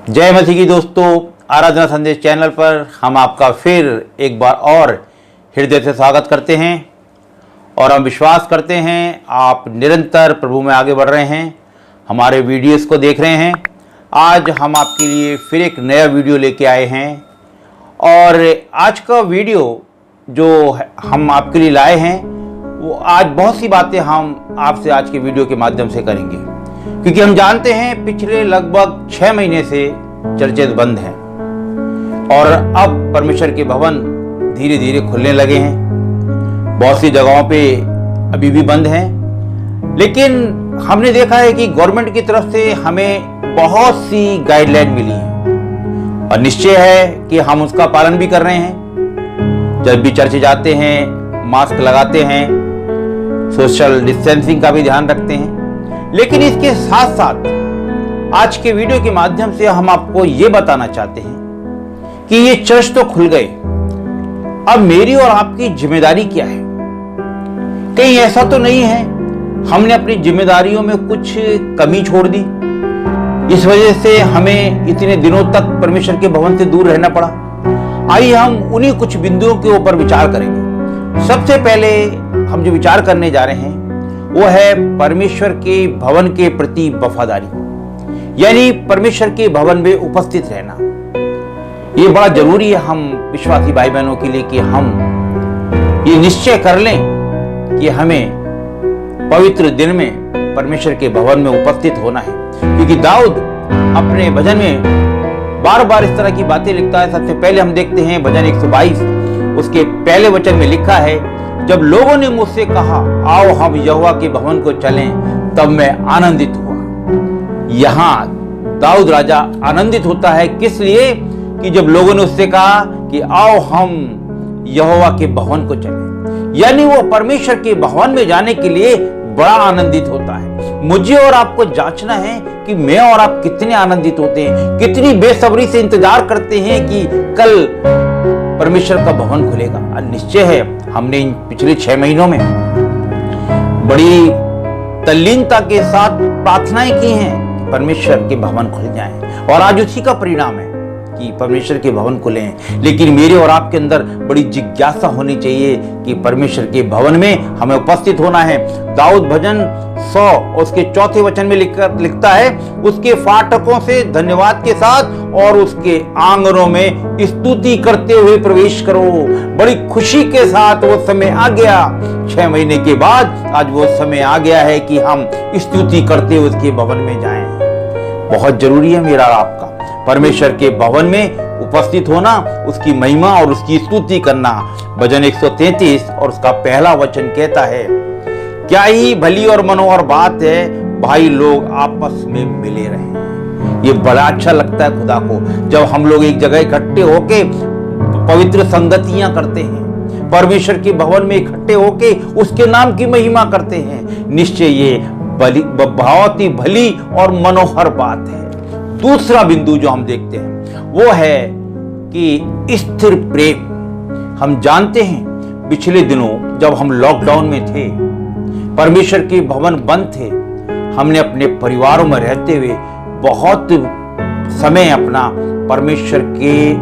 जय मसीह की दोस्तों, आराधना संदेश चैनल पर हम आपका फिर एक बार और हृदय से स्वागत करते हैं और हम विश्वास करते हैं आप निरंतर प्रभु में आगे बढ़ रहे हैं, हमारे वीडियोस को देख रहे हैं। आज हम आपके लिए फिर एक नया वीडियो लेके आए हैं और आज का वीडियो जो हम आपके लिए लाए हैं वो आज बहुत सी बातें हम आपसे आज के वीडियो के माध्यम से करेंगे, क्योंकि हम जानते हैं पिछले लगभग 6 महीने से चर्चें बंद हैं और अब परमेश्वर के भवन धीरे धीरे खुलने लगे हैं। बहुत सी जगहों पे अभी भी बंद हैं, लेकिन हमने देखा है कि गवर्नमेंट की तरफ से हमें बहुत सी गाइडलाइन मिली है और निश्चय है कि हम उसका पालन भी कर रहे हैं। जब भी चर्च जाते हैं मास्क लगाते हैं, सोशल डिस्टेंसिंग का भी ध्यान रखते हैं। लेकिन इसके साथ साथ आज के वीडियो के माध्यम से हम आपको ये बताना चाहते हैं कि ये चर्च तो खुल गए, अब मेरी और आपकी जिम्मेदारी क्या है। कहीं ऐसा तो नहीं है हमने अपनी जिम्मेदारियों में कुछ कमी छोड़ दी, इस वजह से हमें इतने दिनों तक परमेश्वर के भवन से दूर रहना पड़ा। आइए हम उन्हीं कुछ बिंदुओं के ऊपर विचार करेंगे। सबसे पहले हम जो विचार करने जा रहे हैं वो है परमेश्वर के भवन के प्रति वफादारी, यानी परमेश्वर के भवन में उपस्थित रहना। ये बड़ा जरूरी है हम विश्वासी भाई बहनों के लिए कि हम ये निश्चय कर लें कि हमें पवित्र दिन में परमेश्वर के भवन में उपस्थित होना है, क्योंकि दाऊद अपने भजन में बार बार इस तरह की बातें लिखता है। सबसे पहले हम देखते हैं भजन 122 उसके पहले वचन में लिखा है, जब लोगों ने मुझसे कहा आओ हम यहोवा के भवन को चलें, तब मैं आनंदित हुआ। यहां दाऊद राजा आनंदित होता है, किस लिए? कि जब लोगों ने उससे कहा कि आओ हम यहोवा के भवन को चलें, यानी वो परमेश्वर के भवन में जाने के लिए बड़ा आनंदित होता है। मुझे और आपको जांचना है कि मैं और आप कितने आनंदित होते हैं, कितनी बेसब्री से इंतजार करते हैं कि कल परमेश्वर का भवन खुलेगा। और निश्चय है हमने इन पिछले 6 महीनों में बड़ी तल्लीनता के साथ प्रार्थनाएं की हैं कि परमेश्वर के भवन खुल जाएं, और आज उसी का परिणाम है कि परमेश्वर के भवन खुले हैं। लेकिन मेरे और आपके अंदर बड़ी जिज्ञासा होनी चाहिए कि परमेश्वर के भवन में हमें उपस्थित होना है। दाऊद भजन 100 उसके 4 वचन में लिखता है, उसके फाटकों से धन्यवाद के साथ और उसके आंगनों में स्तुति करते हुए प्रवेश करो। बड़ी खुशी के साथ वो समय आ गया, 6 महीने के बाद आज वो समय आ गया है कि हम स्तुति करते हुए उसके भवन में जाएं। बहुत जरूरी है मेरा आपका परमेश्वर के भवन में उपस्थित होना, उसकी महिमा और उसकी स्तुति करना। भजन 133 और उसका पहला वचन कहता है, क्या ही भली और मनोहर बात है भाई लोग आपस में मिले रहें। ये बड़ा अच्छा लगता है खुदा को जब हम लोग एक जगह इकट्ठे होके पवित्र संगतियां करते हैं, परमेश्वर के भवन में इकट्ठे होके उसके नाम की महिमा करते हैं। निश्चय ये बहुत ही भली और मनोहर बात है। दूसरा बिंदु जो हम देखते हैं वो है कि स्थिर प्रेम। हम जानते हैं पिछले दिनों जब हम लॉकडाउन में थे, परमेश्वर के भवन बंद थे, हमने अपने परिवारों में रहते हुए बहुत समय अपना परमेश्वर के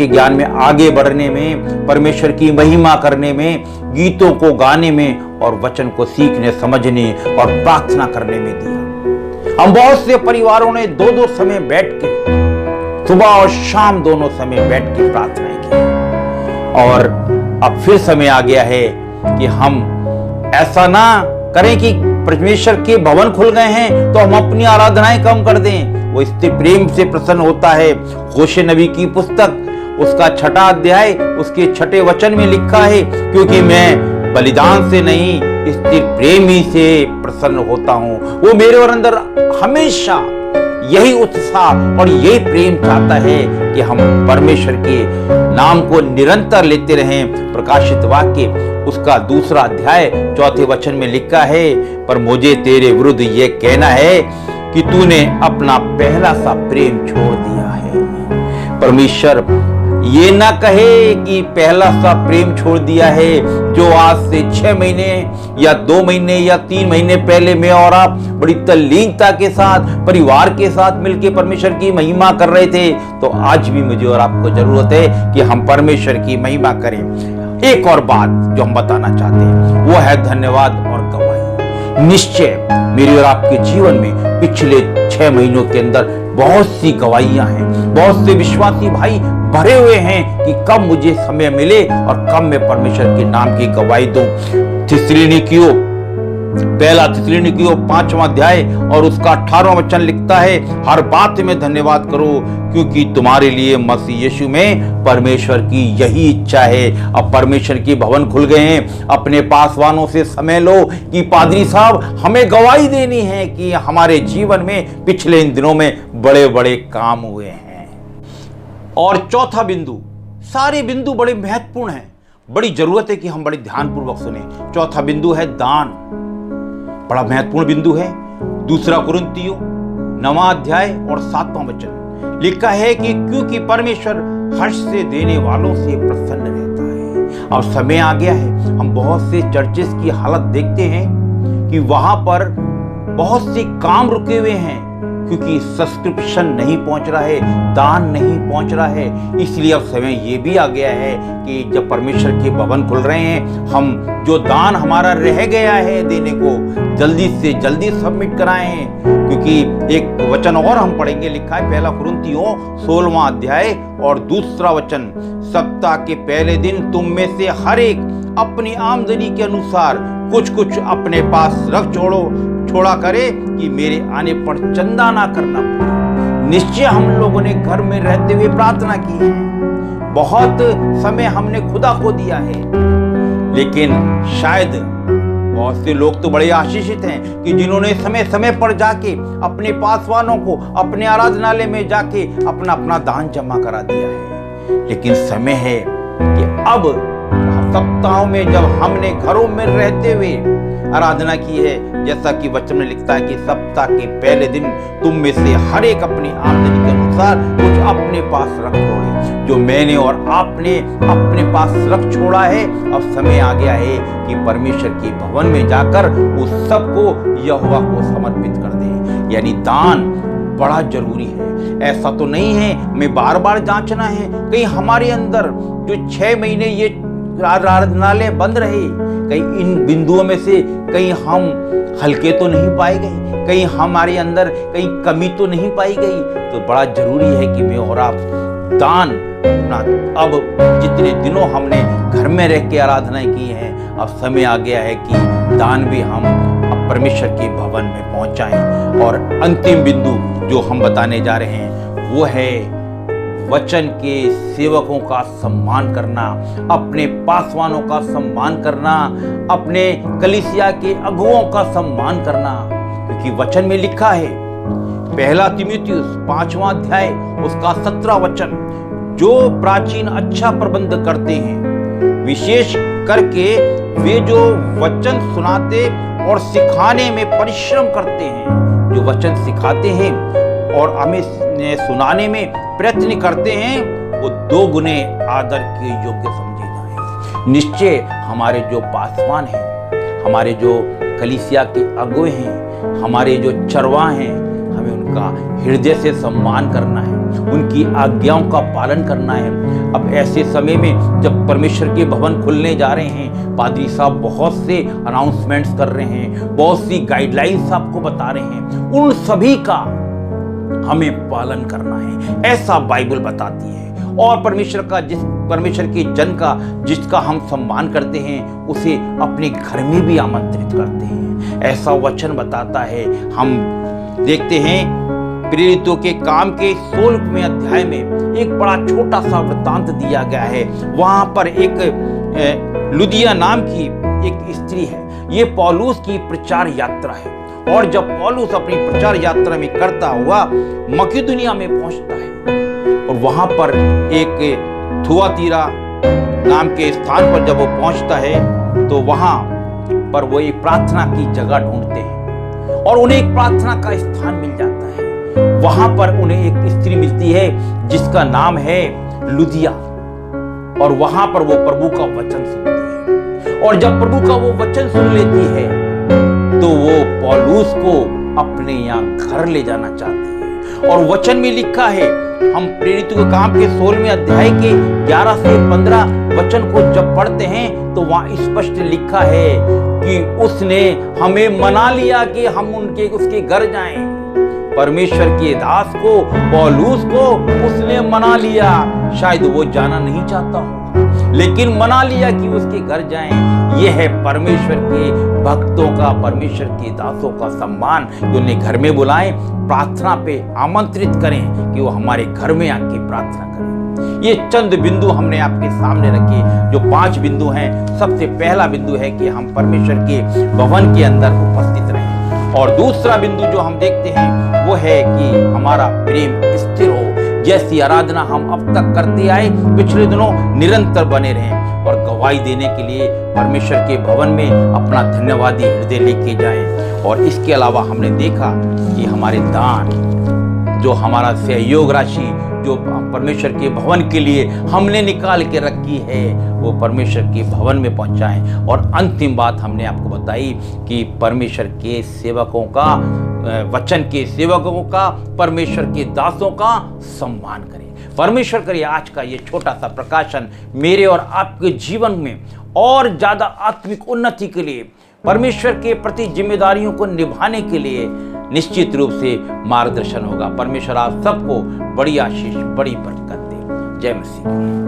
ज्ञान में आगे बढ़ने में, परमेश्वर की महिमा करने में, गीतों को गाने में और वचन को सीखने समझने और प्रार्थना करने में दिया। हम बहुत से परिवारों ने 2-2 समय बैठ के, सुबह और शाम दोनों समय बैठ के प्रार्थनाएं की। और अब फिर समय आ गया है कि हम ऐसा ना करें कि परमेश्वर के भवन खुल गए हैं तो हम अपनी आराधनाएं कम कर दें। वो स्थिर प्रेम से प्रसन्न होता है। होशे नबी की पुस्तक उसका 6वां अध्याय उसके 6वें वचन में लिखा है, क्योंकि मैं बलिदान से नहीं स्थिर प्रेम ही से प्रसन्न होता हूं। वो मेरे और अंदर हमेशा यही उत्साह और यही प्रेम चाहता है कि हम परमेश्वर के नाम को निरंतर लेते रहें। प्रकाशित वाक्य उसका 2 अध्याय 4 वचन में लिखा है, पर मुझे तेरे विरुद्ध ये कहना है कि तूने अपना पहला सा प्रेम छोड़ दिया है। परमेश्वर ये ना कहे कि पहला सा प्रेम छोड़ दिया है, जो आज से 6 महीने या 2 महीने या 3 महीने पहले मैं और आप बड़ी तल्लीनता के साथ परिवार के साथ मिलकर परमेश्वर की महिमा कर रहे थे, तो आज भी मुझे और आपको जरूरत है कि हम परमेश्वर की महिमा करें। एक और बात जो हम बताना चाहते हैं वो है धन्यवाद और गवाही। निश्चय मेरे और आपके जीवन में पिछले 6 महीनों के अंदर बहुत सी गवाहियां हैं, बहुत से विश्वासी भाई भरे हुए हैं कि कब मुझे समय मिले और कब मैं परमेश्वर के नाम की गवाही दूं। पहला थिस्सलुनीकियों 5वां अध्याय और उसका 18वां वचन लिखता है, हर बात में धन्यवाद करो क्योंकि तुम्हारे लिए मसीह यीशु में परमेश्वर की यही इच्छा है। अब परमेश्वर के भवन खुल गए हैं। अपने पासवानों से समय लो कि पादरी साहब हमें गवाही देनी है कि हमारे जीवन में पिछले इन दिनों में बड़े बड़े काम हुए हैं। और चौथा बिंदु, सारे बिंदु बड़े महत्वपूर्ण हैं, बड़ी जरूरत है कि हम बड़े ध्यानपूर्वक सुने। चौथा बिंदु है दान, बड़ा महत्वपूर्ण बिंदु है। 2 कुरिन्थियों 9वां अध्याय और 7वां वचन लिखा है कि क्योंकि परमेश्वर हर्ष से देने वालों से प्रसन्न रहता है। अब समय आ गया है, हम बहुत से चर्चेस की हालत देखते हैं कि वहां पर बहुत से काम रुके हुए हैं क्योंकि सब्सक्रिप्शन नहीं पहुंच रहा है, दान नहीं पहुंच रहा है। इसलिए अब समय ये भी आ गया है कि जब परमेश्वर के भवन खुल रहे हैं, हम जो दान हमारा रह गया है देने को जल्दी से जल्दी सबमिट कराएं। क्योंकि एक वचन और हम पढ़ेंगे, लिखा है 1 कुरिन्थियों 16वां अध्याय और 2 वचन, सप्ताह के पहले दिन तुम में से हर एक अपनी आमदनी के अनुसार कुछ कुछ अपने पास रख छोड़ा करे कि मेरे आने पर चंदा ना करना पड़े। निश्चय हम लोगों ने घर में रहते हुए प्रार्थना की है, बहुत समय हमने खुदा को दिया है, लेकिन शायद बहुत से लोग तो बड़े आशीषित हैं कि जिन्होंने समय समय पर जाके अपने पासवानों को अपने आराधनालय में जाके अपना अपना दान जमा करा दिया है। लेकिन समय है कि अब सप्ताहों में जब हमने घरों में रहते हुए आराधना की है, जैसा कि वचन में लिखता है कि सप्ताह के पहले दिन तुम में से हर एक अपनी आमदनी के अनुसार कुछ अपने पास रख छोड़े। जो मैंने और आपने अपने पास रख छोड़ा है, अब समय आ गया है कि परमेश्वर के भवन में जाकर उस सब को यहोवा को समर्पित कर दें। यानी दान बड़ा जरूरी है। ऐसा तो नहीं है हमें बार बार जांचना है कहीं हमारे अंदर जो 6 महीने ये आराधनालय बंद रहे, कहीं इन बिंदुओं में से कहीं हम हल्के तो नहीं पाए गए, कहीं हमारे अंदर कहीं कमी तो नहीं पाई गई। तो बड़ा जरूरी है कि मैं और आप दान अपना, अब जितने दिनों हमने घर में रह के आराधनाएं की हैं, अब समय आ गया है कि दान भी हम अब परमेश्वर के भवन में पहुंचाएं। और अंतिम बिंदु जो हम बताने जा रहे हैं वो है वचन के सेवकों का सम्मान करना, अपने पासवानों का सम्मान करना, अपने कलीसिया के अगुओं का सम्मान करना। क्योंकि वचन में लिखा है 1 तीमुथियुस 5वां अध्याय उसका 17वां वचन, जो प्राचीन अच्छा प्रबंध करते हैं, विशेष करके वे जो वचन सुनाते और सिखाने में परिश्रम करते हैं, जो वचन सिखाते हैं और हमें सुनाने में प्रयत्न करते हैं, वो 2 गुने आदर के योग्य समझे जाएं। निश्चय हमारे जो पासवान हैं, हमारे जो कलीसिया के अगुवे हैं, हमारे जो चरवाह हैं, हमें उनका हृदय से सम्मान करना है, उनकी आज्ञाओं का पालन करना है। अब ऐसे समय में जब परमेश्वर के भवन खुलने जा रहे हैं, पादरी साहब बहुत से अनाउंसमेंट्स कर रहे हैं, बहुत सी गाइडलाइंस आपको बता रहे हैं, उन सभी का हमें पालन करना है, ऐसा बाइबल बताती है। और परमेश्वर के जन का जिसका हम सम्मान करते हैं, उसे अपने घर में भी आमंत्रित करते हैं, ऐसा वचन बताता है। हम देखते हैं प्रेरितों के काम के 16वें अध्याय में एक बड़ा छोटा सा वृत्तांत दिया गया है। वहां पर एक लुदिया नाम की एक स्त्री है। ये पौलुस की प्रचार यात्रा है, और जब पौलुस अपनी प्रचार यात्रा में करता हुआ मकिदुनिया में पहुंचता है, और वहां पर एक थुआतीरा नाम के स्थान पर जब वो पहुंचता है, तो वहां पर वो एक प्रार्थना की जगह ढूंढते हैं और उन्हें एक प्रार्थना का स्थान मिल जाता है। वहां पर उन्हें एक स्त्री मिलती है जिसका नाम है लुदिया। और वहां पर वो प्रभु का वचन सुनती है। और जब प्रभु का वो वचन सुन लेती है तो वो पौलुस को अपने यहाँ घर ले जाना चाहती है। और वचन में लिखा है, हम प्रेरितों के काम के 16वें अध्याय के 11 से 15 वचन को जब पढ़ते हैं तो वहां स्पष्ट लिखा है कि उसने हमें मना लिया कि हम उसके घर जाएं। परमेश्वर के दास को, पौलुस को उसने मना लिया। शायद वो जाना नहीं चाहता होगा, लेकिन मना लिया कि उसके घर जाएं। यह है परमेश्वर के भक्तों का, परमेश्वर के दासों का सम्मान कि उन्हें घर में बुलाएं, प्रार्थना पे आमंत्रित करें कि वो हमारे घर में आके प्रार्थना करें। ये चंद बिंदु हमने आपके सामने रखे, जो 5 बिंदु हैं। सबसे पहला बिंदु है कि हम परमेश्वर के भवन के अंदर उपस्थित रहें। और दूसरा बिंदु जो हम देखते हैं वो है कि हमारा प्रेम स्थिर हो। जैसी आराधना हम अब तक करते आए पिछले दिनों, निरंतर बने रहें और गवाही देने के लिए परमेश्वर के भवन में अपना धन्यवादी हृदय लेके जाएं। और इसके अलावा हमने देखा कि हमारे दान, जो हमारा सहयोग राशि जो परमेश्वर के भवन के लिए हमने निकाल के रखी है, वो परमेश्वर के भवन में पहुंचाएं। और अंतिम बात हमने आपको बताई कि परमेश्वर के सेवकों का, वचन के सेवकों का, परमेश्वर के दासों का सम्मान करें। परमेश्वर करे आज का ये छोटा सा प्रकाशन मेरे और आपके जीवन में और ज्यादा आत्मिक उन्नति के लिए, परमेश्वर के प्रति जिम्मेदारियों को निभाने के लिए निश्चित रूप से मार्गदर्शन होगा। परमेश्वर आप सबको बड़ी आशीष, बड़ी बरकत दे। जय मसीह।